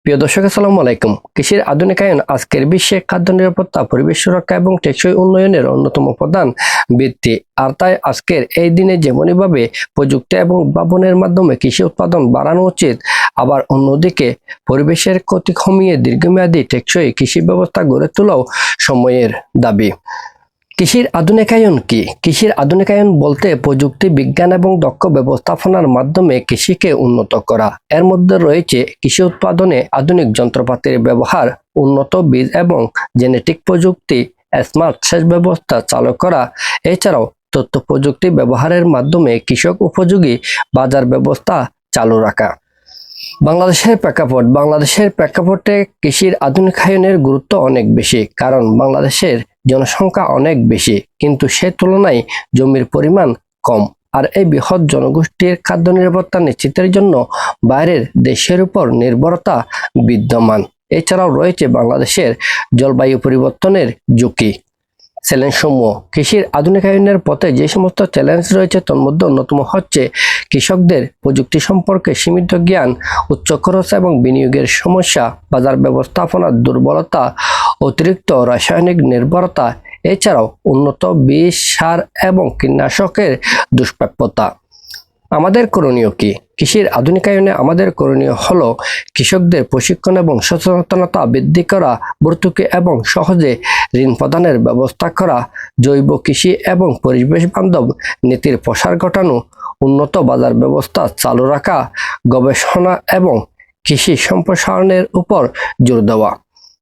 প্রিয় দর্শক, আসসালামু আলাইকুম। কৃষির আধুনিকায়ন আজকের বিশ্বে খাদ্য নিরাপত্তা, পরিবেশ সুরক্ষা এবং টেকসই উন্নয়নের অন্যতম প্রধান ভিত্তি। আর তাই আজকের এই দিনে যেমনইভাবে প্রযুক্তি এবং উদ্ভাবনের মাধ্যমে কৃষি উৎপাদন বাড়ানো উচিত, আবার অন্যদিকে পরিবেশের ক্ষতি কমিয়ে দীর্ঘমেয়াদী টেকসই কৃষি ব্যবস্থা গড়ে তোলাও সময়ের দাবি। কৃষির আধুনিকায়ন কি? কৃষির আধুনিকায়ন বলতে প্রযুক্তি, বিজ্ঞান এবং দক্ষ ব্যবস্থাপনার মাধ্যমে কৃষিকে উন্নত করা। এর মধ্যে রয়েছে কৃষি উৎপাদনে আধুনিক যন্ত্রপাতির ব্যবহার, উন্নত বীজ এবং জেনেটিক প্রযুক্তি, স্মার্ট সেচ ব্যবস্থা চালু করা। এছাড়াও তথ্য প্রযুক্তি ব্যবহারের মাধ্যমে কৃষক উপযোগী বাজার ব্যবস্থা চালু রাখা। বাংলাদেশের প্রেক্ষাপটে কৃষির আধুনিকায়নের গুরুত্ব অনেক বেশি, কারণ বাংলাদেশের জনসংখ্যা অনেক বেশি, কিন্তু সে তুলনায় জমির পরিমাণ কম। আর এই বৃহৎ জনগোষ্ঠীর খাদ্য নিরাপত্তা নিশ্চিতের জন্য বাইরের দেশের উপর নির্ভরতা বিদ্যমান। এছাড়াও রয়েছে বাংলাদেশের জলবায়ু পরিবর্তনের ঝুঁকি। চ্যালেঞ্জসমূহ। কৃষির আধুনিকায়নের পথে যে সমস্ত চ্যালেঞ্জ রয়েছে তার মধ্যে অন্যতম হচ্ছে কৃষকদের প্রযুক্তি সম্পর্কে সীমিত জ্ঞান, উচ্চ খরচ এবং বিনিয়োগের সমস্যা, বাজার ব্যবস্থাপনার দুর্বলতা, অতিরিক্ত রাসায়নিক নির্ভরতা, এছাড়াও উন্নত বীজ, সার এবং কীটনাশকের দুষ্প্রাপ্যতা। আমাদের করণীয় কি? কৃষির আধুনিকায়নে আমাদের করণীয় হলো কৃষকদের প্রশিক্ষণ এবং সচেতনতা বৃদ্ধি করা, ভর্তুকি এবং সহজে ঋণ প্রদানের ব্যবস্থা করা, জৈব কৃষি এবং পরিবেশ বান্ধব নীতির প্রসার ঘটানো, উন্নত বাজার ব্যবস্থা চালু রাখা, গবেষণা এবং কৃষি সম্প্রসারণের উপর জোর দেওয়া।